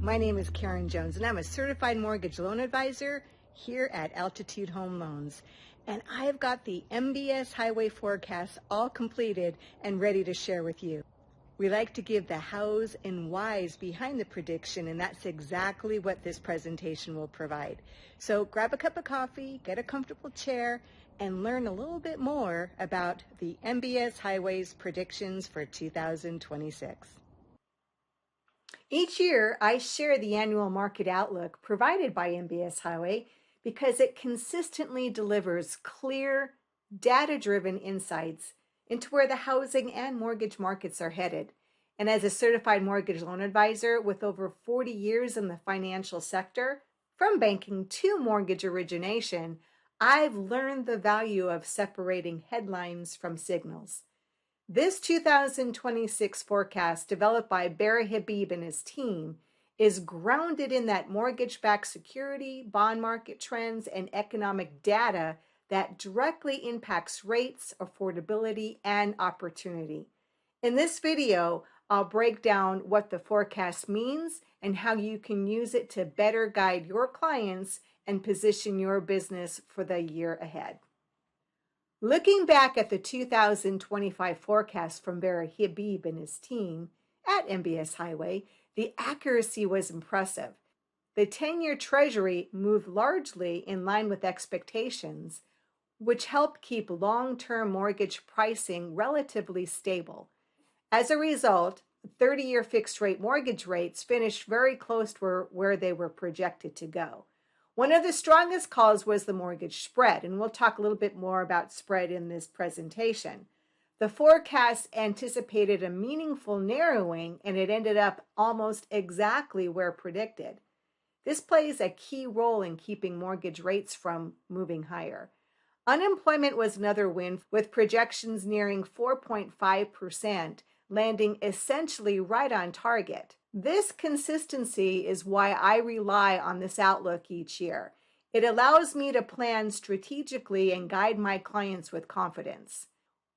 My name is Karen Jones, and I'm a certified mortgage loan advisor here at Altitude Home Loans. And I've got the MBS highway forecast all completed and ready to share with you. We like to give the hows and whys behind the prediction, and that's exactly what this presentation will provide. So grab a cup of coffee, get a comfortable chair, and learn a little bit more about the MBS Highways predictions for 2026. Each year, I share the annual market outlook provided by MBS Highway because it consistently delivers clear, data-driven insights into where the housing and mortgage markets are headed. And as a certified mortgage loan advisor with over 40 years in the financial sector, from banking to mortgage origination, I've learned the value of separating headlines from signals. This 2026 forecast, developed by Barry Habib and his team, is grounded in that mortgage-backed security, bond market trends, and economic data that directly impacts rates, affordability, and opportunity. In this video, I'll break down what the forecast means and how you can use it to better guide your clients and position your business for the year ahead. Looking back at the 2025 forecast from Barry Habib and his team at MBS Highway, the accuracy was impressive. The 10-year Treasury moved largely in line with expectations, which helped keep long-term mortgage pricing relatively stable. As a result, 30-year fixed-rate mortgage rates finished very close to where they were projected to go. One of the strongest calls was the mortgage spread, and we'll talk a little bit more about spread in this presentation. The forecast anticipated a meaningful narrowing, and it ended up almost exactly where predicted. This plays a key role in keeping mortgage rates from moving higher. Unemployment was another win, with projections nearing 4.5%, landing essentially right on target. This consistency is why I rely on this outlook each year. It allows me to plan strategically and guide my clients with confidence.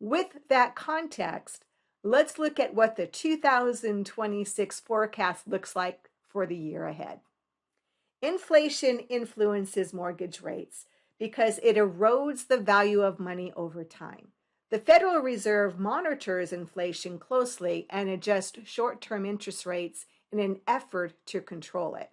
With that context, let's look at what the 2026 forecast looks like for the year ahead. Inflation influences mortgage rates because it erodes the value of money over time. The Federal Reserve monitors inflation closely and adjusts short-term interest rates in an effort to control it.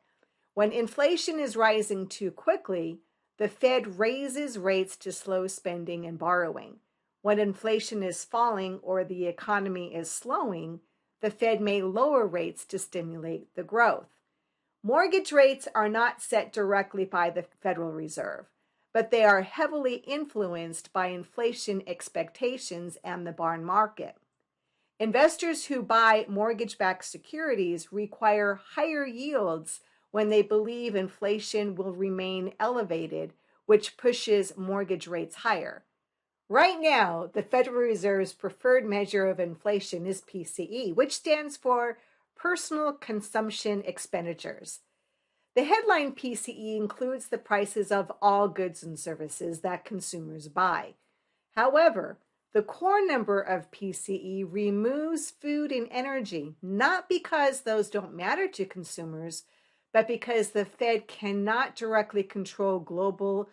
When inflation is rising too quickly, the Fed raises rates to slow spending and borrowing. When inflation is falling or the economy is slowing, the Fed may lower rates to stimulate the growth. Mortgage rates are not set directly by the Federal Reserve, but they are heavily influenced by inflation expectations and the bond market. Investors who buy mortgage-backed securities require higher yields when they believe inflation will remain elevated, which pushes mortgage rates higher. Right now, the Federal Reserve's preferred measure of inflation is PCE, which stands for Personal Consumption Expenditures. The headline PCE includes the prices of all goods and services that consumers buy. However, the core number of PCE removes food and energy, not because those don't matter to consumers, but because the Fed cannot directly control global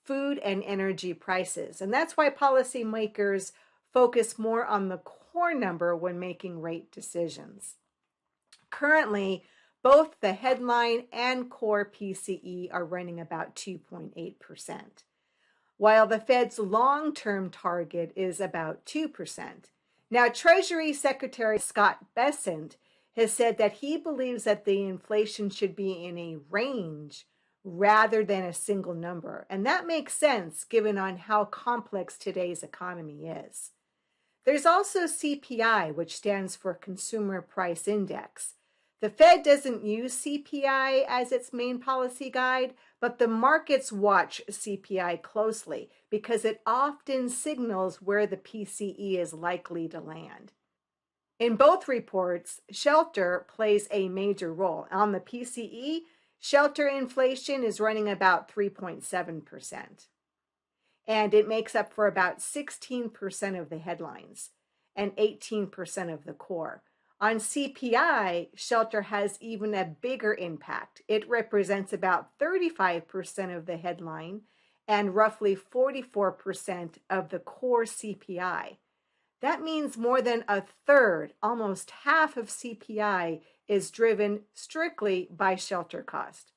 food and energy prices. And that's why policymakers focus more on the core number when making rate decisions. Currently, both the headline and core PCE are running about 2.8%, while the Fed's long-term target is about 2%. Now, Treasury Secretary Scott Bessent has said that he believes that the inflation should be in a range rather than a single number, and that makes sense given on how complex today's economy is. There's also CPI, which stands for Consumer Price Index. The Fed doesn't use CPI as its main policy guide, but the markets watch CPI closely because it often signals where the PCE is likely to land. In both reports, shelter plays a major role. On the PCE, shelter inflation is running about 3.7%, and it makes up for about 16% of the headlines and 18% of the core. On CPI, shelter has even a bigger impact. It represents about 35% of the headline and roughly 44% of the core CPI. That means more than a third, almost half of CPI is driven strictly by shelter cost.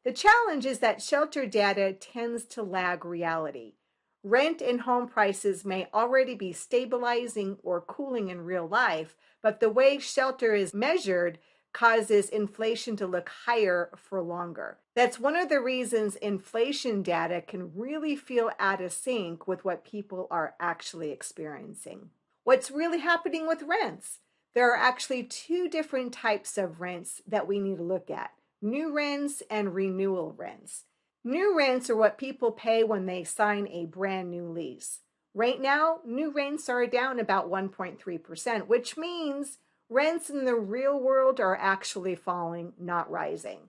The challenge is that shelter data tends to lag reality. Rent and home prices may already be stabilizing or cooling in real life, but the way shelter is measured causes inflation to look higher for longer. That's one of the reasons inflation data can really feel out of sync with what people are actually experiencing. What's really happening with rents? There are actually two different types of rents that we need to look at: new rents and renewal rents. New rents are what people pay when they sign a brand new lease. Right now, new rents are down about 1.3%, which means rents in the real world are actually falling, not rising.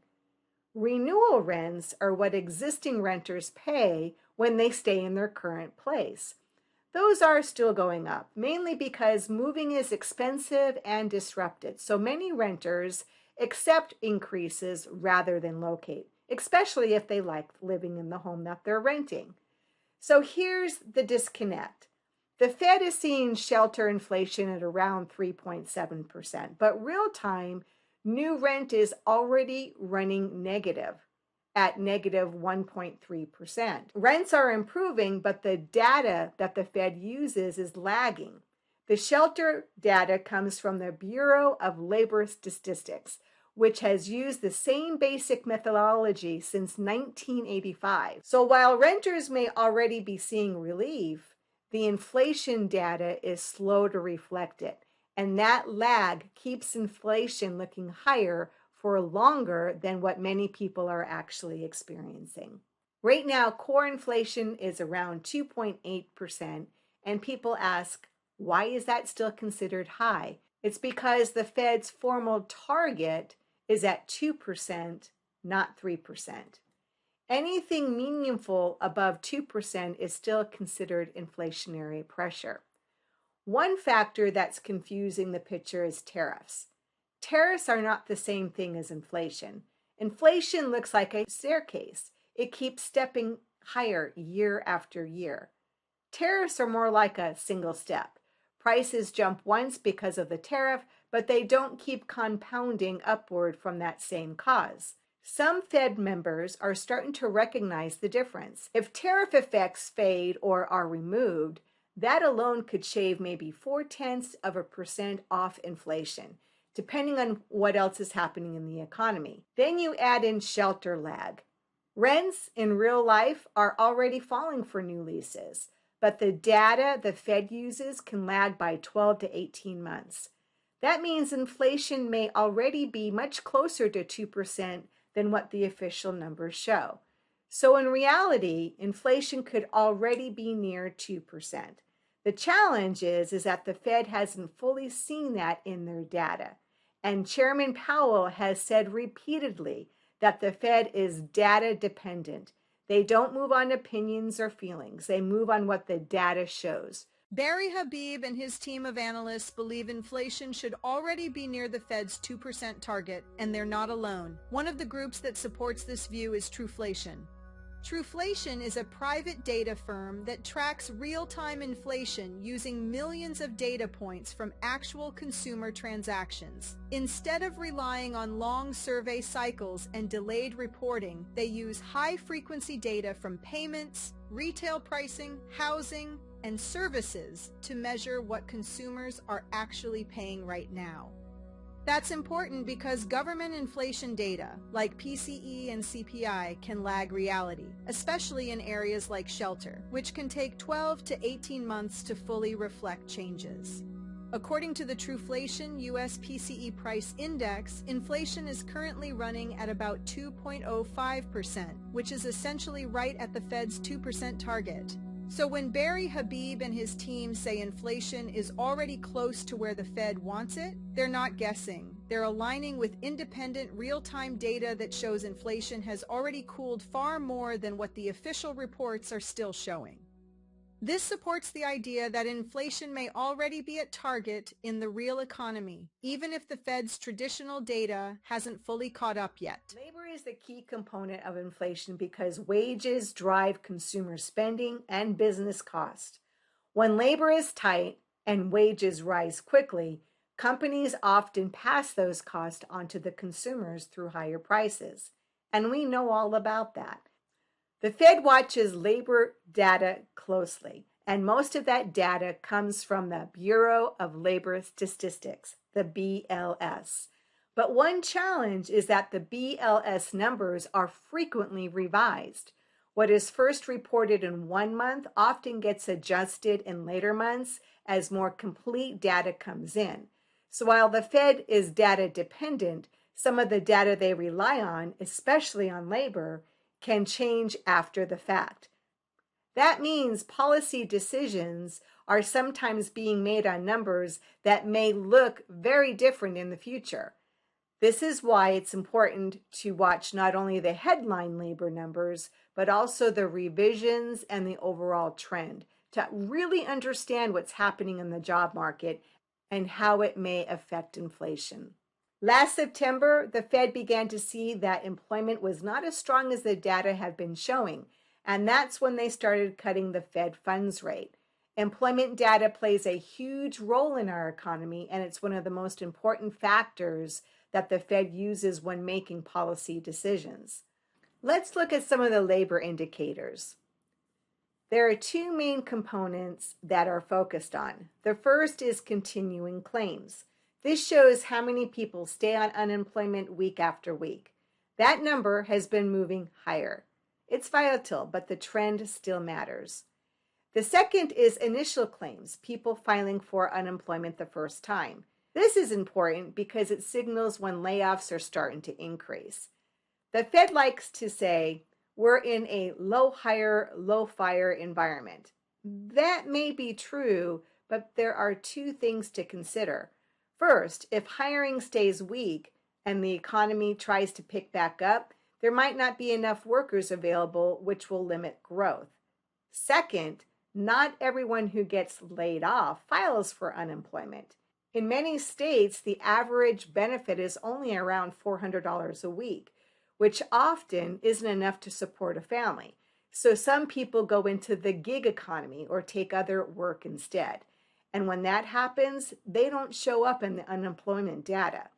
Renewal rents are what existing renters pay when they stay in their current place. Those are still going up, mainly because moving is expensive and disrupted. So many renters accept increases rather than locate, especially if they like living in the home that they're renting. So here's the disconnect. The Fed is seeing shelter inflation at around 3.7%, but real time new rent is already running negative at negative 1.3%. Rents are improving, but the data that the Fed uses is lagging. The shelter data comes from the Bureau of Labor Statistics, which has used the same basic methodology since 1985. So while renters may already be seeing relief, the inflation data is slow to reflect it, and that lag keeps inflation looking higher for longer than what many people are actually experiencing. Right now, core inflation is around 2.8%, and people ask, why is that still considered high? It's because the Fed's formal target is at 2%, not 3%. Anything meaningful above 2% is still considered inflationary pressure. One factor that's confusing the picture is tariffs. Tariffs are not the same thing as inflation. Inflation looks like a staircase. It keeps stepping higher year after year. Tariffs are more like a single step. Prices jump once because of the tariff, but they don't keep compounding upward from that same cause. Some Fed members are starting to recognize the difference. If tariff effects fade or are removed, that alone could shave maybe 0.4% off inflation, depending on what else is happening in the economy. Then you add in shelter lag. Rents in real life are already falling for new leases, but the data the Fed uses can lag by 12 to 18 months. That means inflation may already be much closer to 2% than what the official numbers show. So in reality, inflation could already be near 2%. The challenge is that the Fed hasn't fully seen that in their data. And Chairman Powell has said repeatedly that the Fed is data dependent. They don't move on opinions or feelings. They move on what the data shows. Barry Habib and his team of analysts believe inflation should already be near the Fed's 2% target, and they're not alone. One of the groups that supports this view is Trueflation. Trueflation is a private data firm that tracks real-time inflation using millions of data points from actual consumer transactions. Instead of relying on long survey cycles and delayed reporting, they use high-frequency data from payments, retail pricing, housing, and services to measure what consumers are actually paying right now. That's important because government inflation data, like PCE and CPI, can lag reality, especially in areas like shelter, which can take 12 to 18 months to fully reflect changes. According to the Trueflation US PCE Price Index, inflation is currently running at about 2.05%, which is essentially right at the Fed's 2% target. So when Barry Habib and his team say inflation is already close to where the Fed wants it, they're not guessing. They're aligning with independent real-time data that shows inflation has already cooled far more than what the official reports are still showing. This supports the idea that inflation may already be at target in the real economy, even if the Fed's traditional data hasn't fully caught up yet. Labor is the key component of inflation because wages drive consumer spending and business cost. When labor is tight and wages rise quickly, companies often pass those costs onto the consumers through higher prices. And we know all about that. The Fed watches labor data closely, and most of that data comes from the Bureau of Labor Statistics, the BLS. But one challenge is that the BLS numbers are frequently revised. What is first reported in one month often gets adjusted in later months as more complete data comes in. So while the Fed is data dependent, some of the data they rely on, especially on labor, can change after the fact. That means policy decisions are sometimes being made on numbers that may look very different in the future. This is why it's important to watch not only the headline labor numbers, but also the revisions and the overall trend to really understand what's happening in the job market and how it may affect inflation. Last September, the Fed began to see that employment was not as strong as the data had been showing, and that's when they started cutting the Fed funds rate. Employment data plays a huge role in our economy, and it's one of the most important factors that the Fed uses when making policy decisions. Let's look at some of the labor indicators. There are two main components that are focused on. The first is continuing claims. This shows how many people stay on unemployment week after week. That number has been moving higher. It's volatile, but the trend still matters. The second is initial claims, people filing for unemployment the first time. This is important because it signals when layoffs are starting to increase. The Fed likes to say, we're in a low hire, low fire environment. That may be true, but there are two things to consider. First, if hiring stays weak and the economy tries to pick back up, there might not be enough workers available, which will limit growth. Second, not everyone who gets laid off files for unemployment. In many states, the average benefit is only around $400 a week, which often isn't enough to support a family. So some people go into the gig economy or take other work instead. And when that happens, they don't show up in the unemployment data.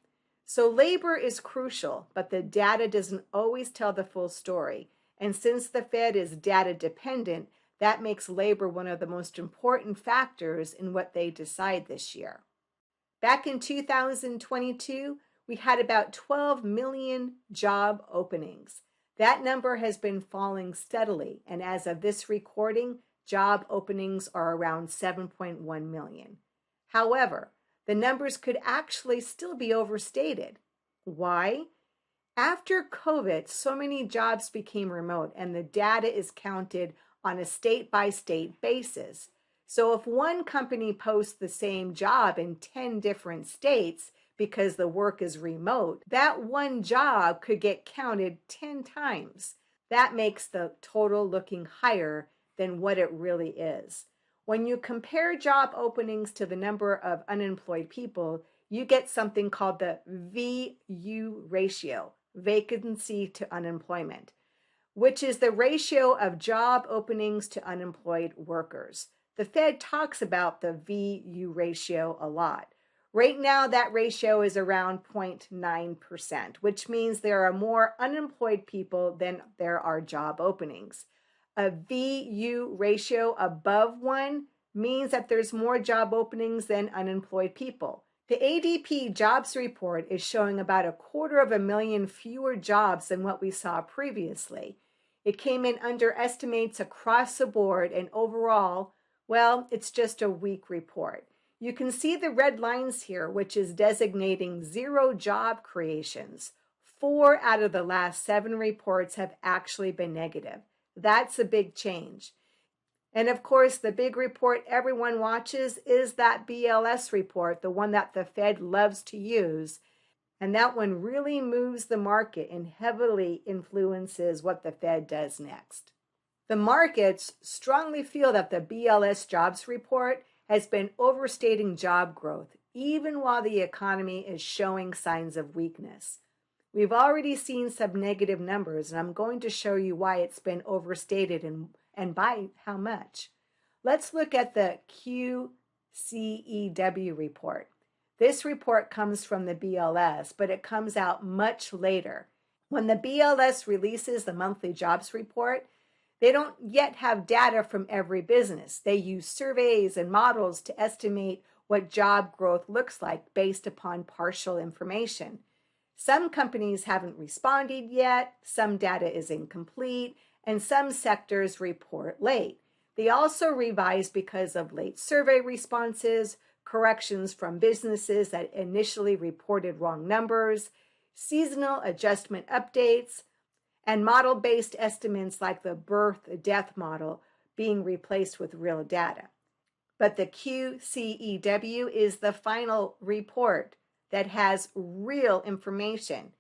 So labor is crucial, but the data doesn't always tell the full story. And since the Fed is data dependent, that makes labor one of the most important factors in what they decide this year. Back in 2022, we had about 12 million job openings. That number has been falling steadily, and as of this recording, job openings are around 7.1 million. However, the numbers could actually still be overstated. Why? After COVID, so many jobs became remote, and the data is counted on a state-by-state basis. So if one company posts the same job in 10 different states because the work is remote, that one job could get counted 10 times. That makes the total looking higher than what it really is. When you compare job openings to the number of unemployed people, you get something called the VU ratio, vacancy to unemployment, which is the ratio of job openings to unemployed workers. The Fed talks about the VU ratio a lot. Right now, that ratio is around 0.9%, which means there are more unemployed people than there are job openings. A VU ratio above 1 means that there's more job openings than unemployed people. The ADP jobs report is showing about 250,000 fewer jobs than what we saw previously. It came in under estimates across the board, and overall, well, it's just a weak report. You can see the red lines here, which is designating zero job creations. 4 out of the last 7 reports have actually been negative. That's a big change. And of course, the big report everyone watches is that BLS report, the one that the Fed loves to use. And that one really moves the market and heavily influences what the Fed does next. The markets strongly feel that the BLS jobs report has been overstating job growth, even while the economy is showing signs of weakness. We've already seen some negative numbers, and I'm going to show you why it's been overstated and by how much. Let's look at the QCEW report. This report comes from the BLS, but it comes out much later. When the BLS releases the monthly jobs report, they don't yet have data from every business. They use surveys and models to estimate what job growth looks like based upon partial information. Some companies haven't responded yet, some data is incomplete, and some sectors report late. They also revise because of late survey responses, corrections from businesses that initially reported wrong numbers, seasonal adjustment updates, and model-based estimates like the birth-death model being replaced with real data. But the QCEW is the final report that has real information.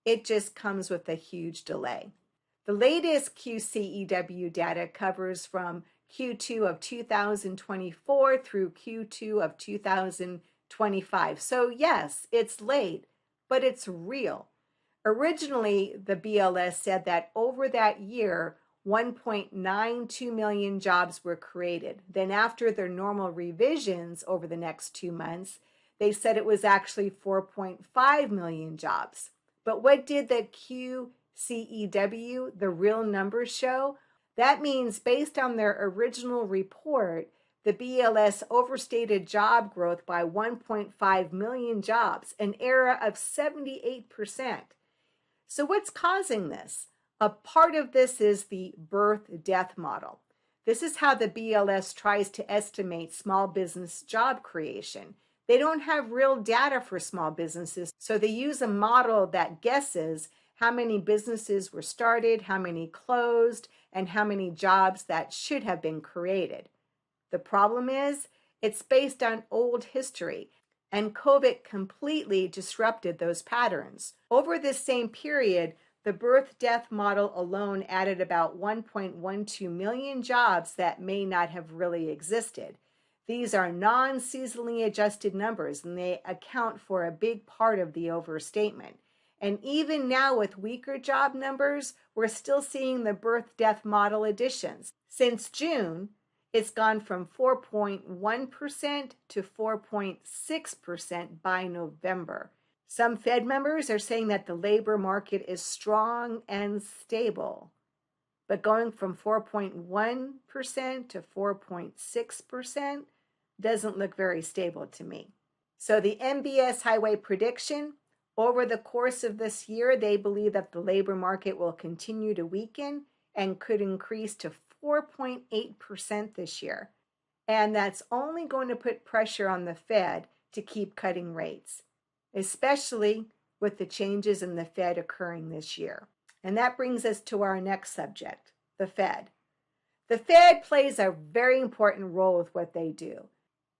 It just comes with a huge delay. The latest QCEW data covers from Q2 of 2024 through Q2 of 2025. So yes, it's late, but it's real. Originally, the BLS said that over that year, 1.92 million jobs were created. Then after their normal revisions over the next 2 months, they said it was actually 4.5 million jobs. But what did the QCEW, the real numbers, show? That means based on their original report, the BLS overstated job growth by 1.5 million jobs, an error of 78%. So what's causing this? A part of this is the birth-death model. This is how the BLS tries to estimate small business job creation. They don't have real data for small businesses, so they use a model that guesses how many businesses were started, how many closed, and how many jobs that should have been created. The problem is, it's based on old history, and COVID completely disrupted those patterns. Over this same period, the birth-death model alone added about 1.12 million jobs that may not have really existed. These are non-seasonally adjusted numbers, and they account for a big part of the overstatement. And even now with weaker job numbers, we're still seeing the birth-death model additions. Since June, it's gone from 4.1% to 4.6% by November. Some Fed members are saying that the labor market is strong and stable. But going from 4.1% to 4.6% doesn't look very stable to me. So the MBS highway prediction, over the course of this year, they believe that the labor market will continue to weaken and could increase to 4.8% this year. And that's only going to put pressure on the Fed to keep cutting rates, especially with the changes in the Fed occurring this year. And that brings us to our next subject, the Fed. The Fed plays a very important role with what they do.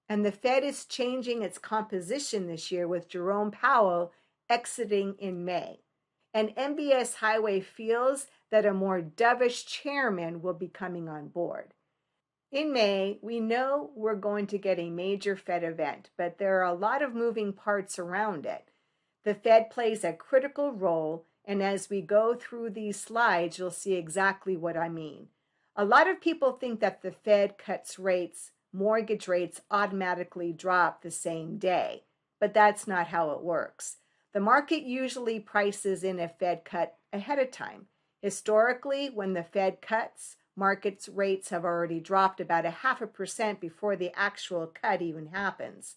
And the Fed is changing its composition this year with Jerome Powell exiting in May. And MBS Highway feels that a more dovish chairman will be coming on board. In May, we know we're going to get a major Fed event, but there are a lot of moving parts around it. The Fed plays a critical role, and as we go through these slides, you'll see exactly what I mean. A lot of people think that the Fed cuts rates, mortgage rates automatically drop the same day, but that's not how it works. The market usually prices in a Fed cut ahead of time. Historically, when the Fed cuts, markets rates have already dropped about 0.5% before the actual cut even happens.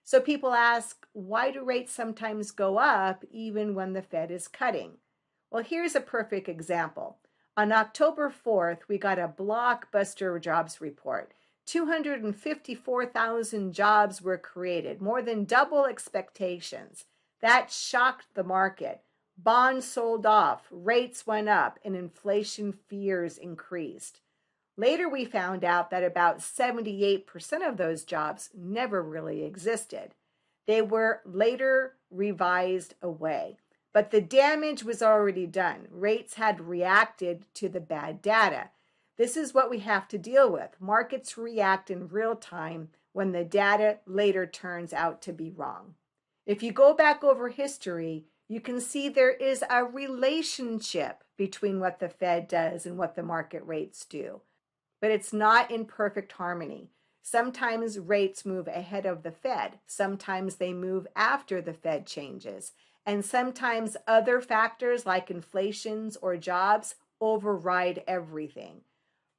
So people ask, why do rates sometimes go up even when the Fed is cutting? Well, here's a perfect example. On October 4th, we got a blockbuster jobs report. 254,000 jobs were created, more than double expectations. That shocked the market. Bonds sold off, rates went up, and inflation fears increased. Later, we found out that about 78% of those jobs never really existed. They were later revised away. But the damage was already done. Rates had reacted to the bad data. This is what we have to deal with. Markets react in real time when the data later turns out to be wrong. If you go back over history, you can see there is a relationship between what the Fed does and what the market rates do. But it's not in perfect harmony. Sometimes rates move ahead of the Fed. Sometimes they move after the Fed changes. And sometimes other factors like inflations or jobs override everything.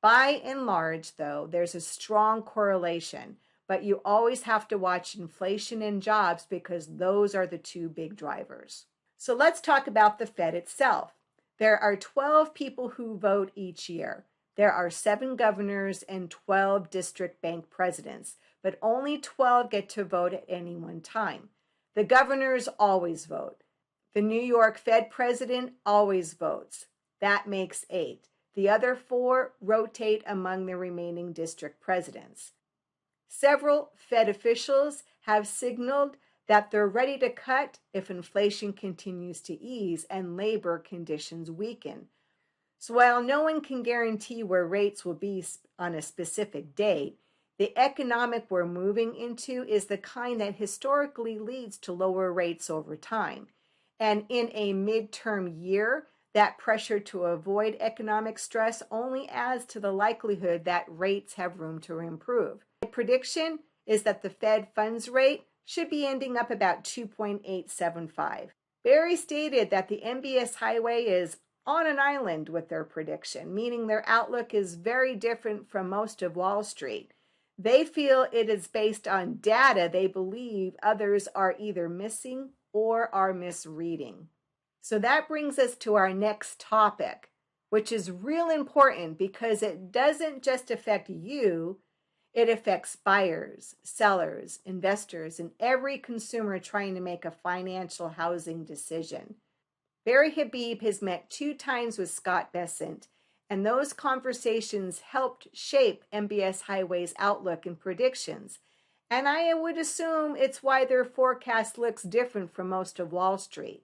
By and large, though, there's a strong correlation, but you always have to watch inflation and jobs because those are the two big drivers. So let's talk about the Fed itself. There are 12 people who vote each year. There are 7 governors and 12 district bank presidents, but only 12 get to vote at any one time. The governors always vote. The New York Fed president always votes. That makes 8. The other 4 rotate among the remaining district presidents. Several Fed officials have signaled that they're ready to cut if inflation continues to ease and labor conditions weaken. So while no one can guarantee where rates will be on a specific date, the economic we're moving into is the kind that historically leads to lower rates over time. And in a midterm year, that pressure to avoid economic stress only adds to the likelihood that rates have room to improve. My prediction is that the Fed funds rate should be ending up about 2.875. Barry stated that the MBS highway is on an island with their prediction, meaning their outlook is very different from most of Wall Street. They feel it is based on data they believe others are either missing or are misreading. So that brings us to our next topic, which is real important because it doesn't just affect you, it affects buyers, sellers, investors, and every consumer trying to make a financial housing decision. Barry Habib has met 2 times with Scott Bessent, and those conversations helped shape MBS Highway's outlook and predictions. And I would assume it's why their forecast looks different from most of Wall Street.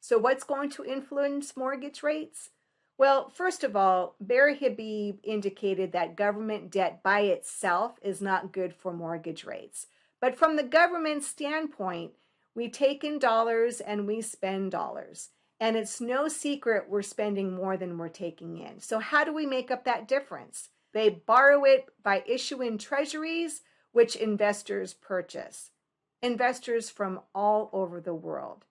So what's going to influence mortgage rates? Well, first of all, Barry Habib indicated that government debt by itself is not good for mortgage rates. But from the government standpoint, we take in dollars and we spend dollars. And it's no secret we're spending more than we're taking in. So how do we make up that difference? They borrow it by issuing treasuries, which investors purchase. Investors from all over the world.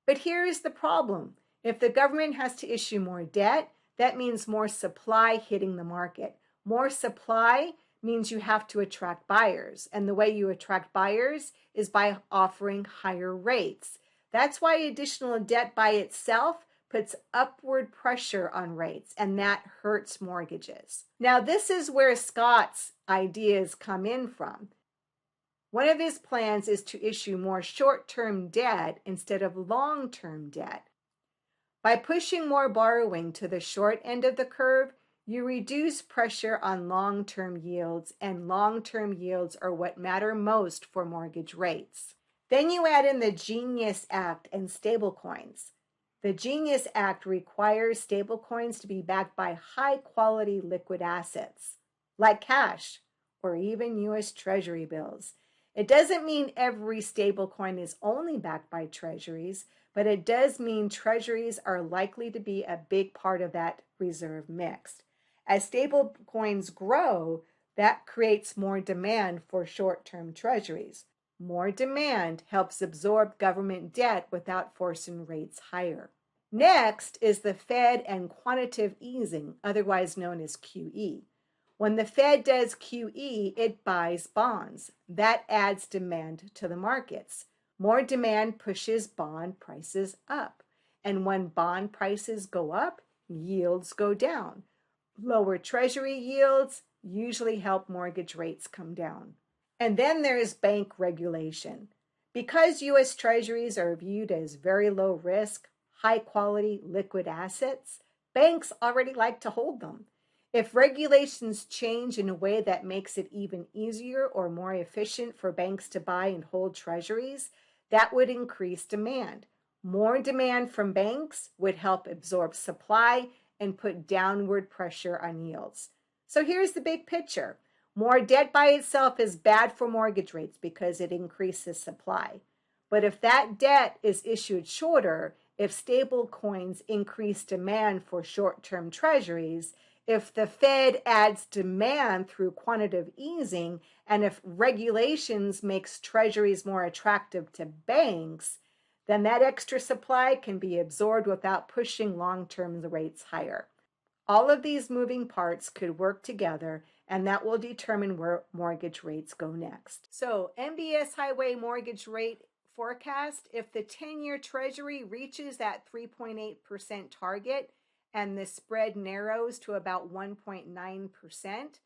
But here is the problem. If the government has to issue more debt, that means more supply hitting the market. More supply means you have to attract buyers. And the way you attract buyers is by offering higher rates. That's why additional debt by itself puts upward pressure on rates, and that hurts mortgages. Now, this is where Scott's ideas come in from. One of his plans is to issue more short-term debt instead of long-term debt. By pushing more borrowing to the short end of the curve, you reduce pressure on long-term yields, and long-term yields are what matter most for mortgage rates. Then you add in the Genius Act and stablecoins. The Genius Act requires stablecoins to be backed by high-quality liquid assets, like cash or even U.S. Treasury bills. It doesn't mean every stablecoin is only backed by treasuries, but it does mean treasuries are likely to be a big part of that reserve mix. As stablecoins grow, that creates more demand for short-term treasuries. More demand helps absorb government debt without forcing rates higher. Next is the Fed and quantitative easing, otherwise known as QE. When the Fed does QE, it buys bonds. That adds demand to the markets. More demand pushes bond prices up. And when bond prices go up, yields go down. Lower treasury yields usually help mortgage rates come down. And then there's bank regulation. Because U.S. Treasuries are viewed as very low risk, high quality liquid assets, banks already like to hold them. If regulations change in a way that makes it even easier or more efficient for banks to buy and hold treasuries, that would increase demand. More demand from banks would help absorb supply and put downward pressure on yields. So here's the big picture. More debt by itself is bad for mortgage rates because it increases supply. But if that debt is issued shorter, if stable coins increase demand for short-term treasuries, if the Fed adds demand through quantitative easing, and if regulations makes treasuries more attractive to banks, then that extra supply can be absorbed without pushing long-term rates higher. All of these moving parts could work together, and that will determine where mortgage rates go next. So, MBS Highway mortgage rate forecast, if the 10-year Treasury reaches that 3.8% target and the spread narrows to about 1.9%,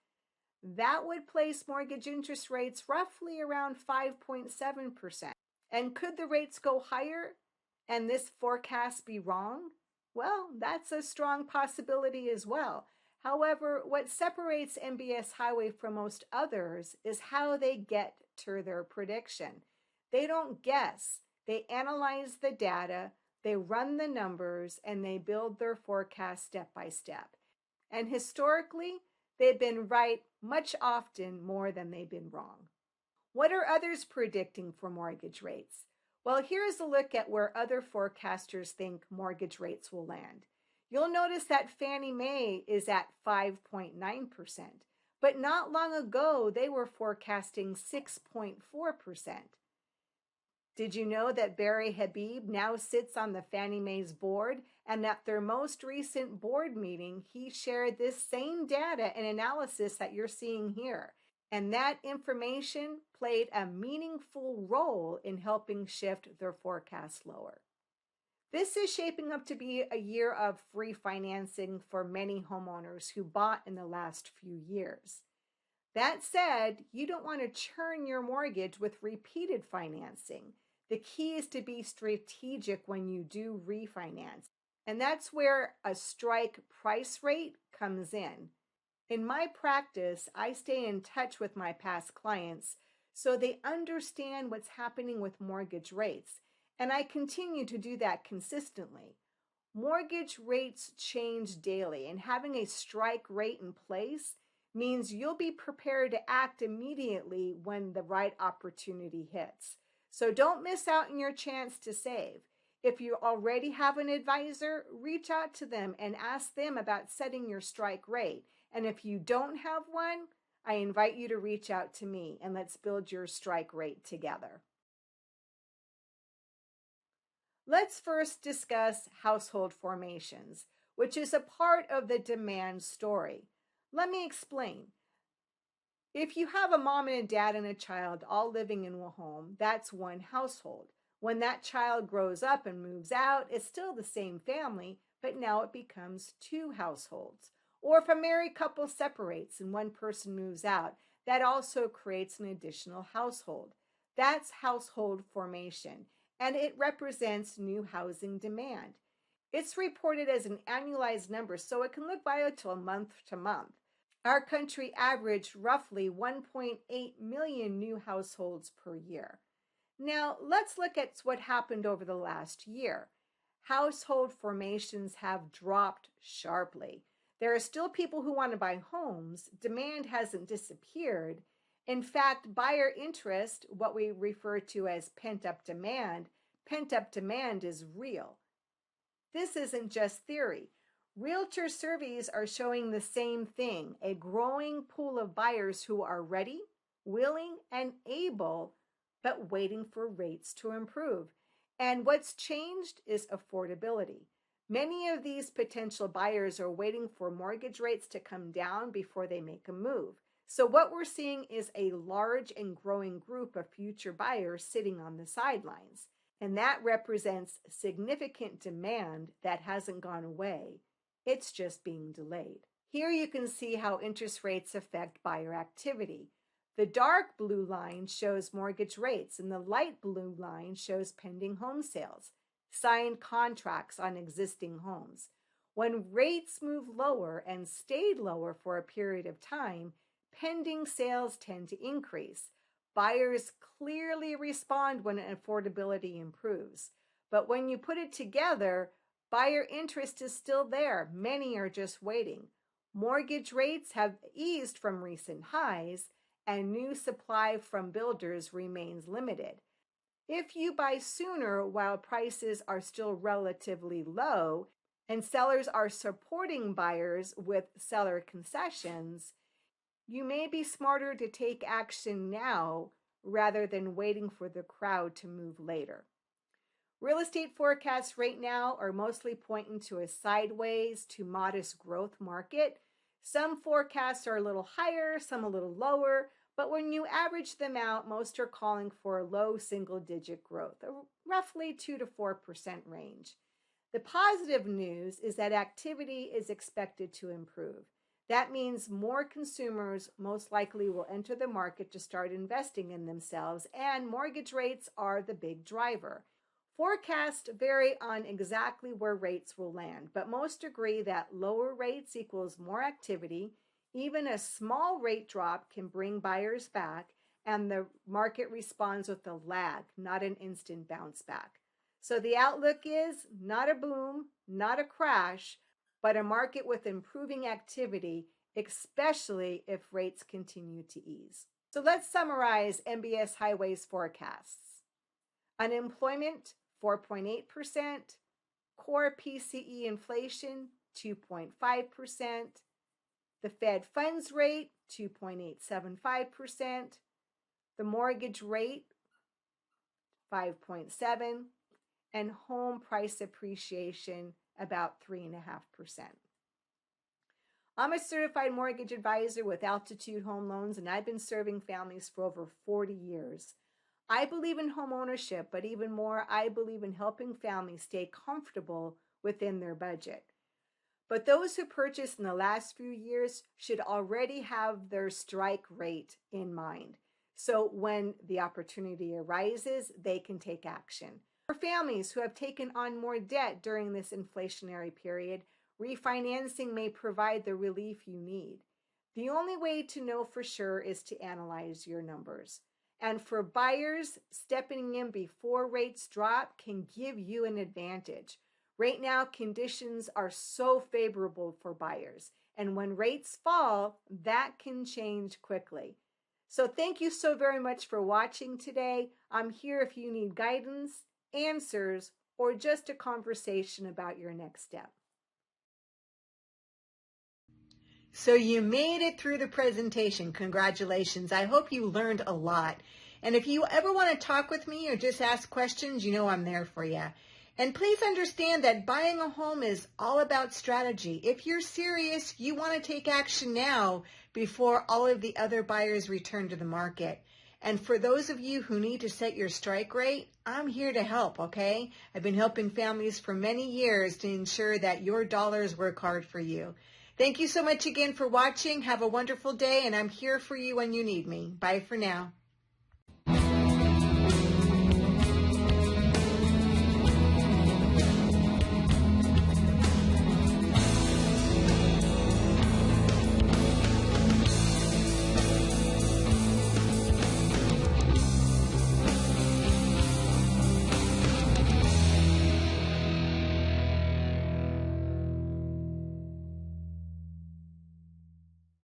that would place mortgage interest rates roughly around 5.7%. And could the rates go higher and this forecast be wrong? Well, that's a strong possibility as well. However, what separates MBS Highway from most others is how they get to their prediction. They don't guess. They analyze the data, they run the numbers, and they build their forecast step by step. And historically, they've been right much often more than they've been wrong. What are others predicting for mortgage rates? Well, here's a look at where other forecasters think mortgage rates will land. You'll notice that Fannie Mae is at 5.9%, but not long ago they were forecasting 6.4%. Did you know that Barry Habib now sits on the Fannie Mae's board, and at their most recent board meeting, he shared this same data and analysis that you're seeing here. And that information played a meaningful role in helping shift their forecast lower. This is shaping up to be a year of refinancing for many homeowners who bought in the last few years. That said, you don't want to churn your mortgage with repeated financing. The key is to be strategic when you do refinance. And that's where a strike price rate comes in. In my practice, I stay in touch with my past clients so they understand what's happening with mortgage rates, and I continue to do that consistently. Mortgage rates change daily, and having a strike rate in place means you'll be prepared to act immediately when the right opportunity hits. So don't miss out on your chance to save. If you already have an advisor, reach out to them and ask them about setting your strike rate. And if you don't have one, I invite you to reach out to me and let's build your strike rate together. Let's first discuss household formations, which is a part of the demand story. Let me explain. If you have a mom and a dad and a child all living in a home, that's one household. When that child grows up and moves out, it's still the same family, but now it becomes two households. Or if a married couple separates and one person moves out, that also creates an additional household. That's household formation, and it represents new housing demand. It's reported as an annualized number, so it can look volatile month to month. Our country averaged roughly 1.8 million new households per year. Now, let's look at what happened over the last year. Household formations have dropped sharply. There are still people who want to buy homes. Demand hasn't disappeared. In fact, buyer interest, what we refer to as pent-up demand is real. This isn't just theory. Realtor surveys are showing the same thing, a growing pool of buyers who are ready, willing, and able, but waiting for rates to improve. And what's changed is affordability. Many of these potential buyers are waiting for mortgage rates to come down before they make a move. So what we're seeing is a large and growing group of future buyers sitting on the sidelines. And that represents significant demand that hasn't gone away. It's just being delayed. Here you can see how interest rates affect buyer activity. The dark blue line shows mortgage rates, and the light blue line shows pending home sales, signed contracts on existing homes. When rates move lower and stayed lower for a period of time, pending sales tend to increase. Buyers clearly respond when affordability improves. But when you put it together, Buyer interest is still there. Many are just waiting. Mortgage rates have eased from recent highs, and new supply from builders remains limited. If you buy sooner while prices are still relatively low and sellers are supporting buyers with seller concessions, you may be smarter to take action now rather than waiting for the crowd to move later. Real estate forecasts right now are mostly pointing to a sideways to modest growth market. Some forecasts are a little higher, some a little lower, but when you average them out, most are calling for a low single-digit growth, a roughly 2 to 4% range. The positive news is that activity is expected to improve. That means more consumers most likely will enter the market to start investing in themselves, and mortgage rates are the big driver. Forecasts vary on exactly where rates will land, but most agree that lower rates equals more activity. Even a small rate drop can bring buyers back, and the market responds with a lag, not an instant bounce back. So the outlook is not a boom, not a crash, but a market with improving activity, especially if rates continue to ease. So let's summarize MBS Highway's forecasts. Unemployment, 4.8%, core PCE inflation, 2.5%, the Fed funds rate, 2.875%, the mortgage rate, 5.7%, and home price appreciation, about 3.5%. I'm a certified mortgage advisor with Altitude Home Loans, and I've been serving families for over 40 years. I believe in home ownership, but even more, I believe in helping families stay comfortable within their budget. But those who purchased in the last few years should already have their strike rate in mind. So when the opportunity arises, they can take action. For families who have taken on more debt during this inflationary period, refinancing may provide the relief you need. The only way to know for sure is to analyze your numbers. And for buyers, stepping in before rates drop can give you an advantage. Right now, conditions are so favorable for buyers. And when rates fall, that can change quickly. So thank you so very much for watching today. I'm here if you need guidance, answers, or just a conversation about your next step. So you made it through the presentation. Congratulations. I hope you learned a lot. And if you ever want to talk with me or just ask questions, you know I'm there for you. And please understand that buying a home is all about strategy. If you're serious, you want to take action now before all of the other buyers return to the market. And for those of you who need to set your strike rate, I'm here to help, okay? I've been helping families for many years to ensure that your dollars work hard for you. Thank you so much again for watching. Have a wonderful day, and I'm here for you when you need me. Bye for now.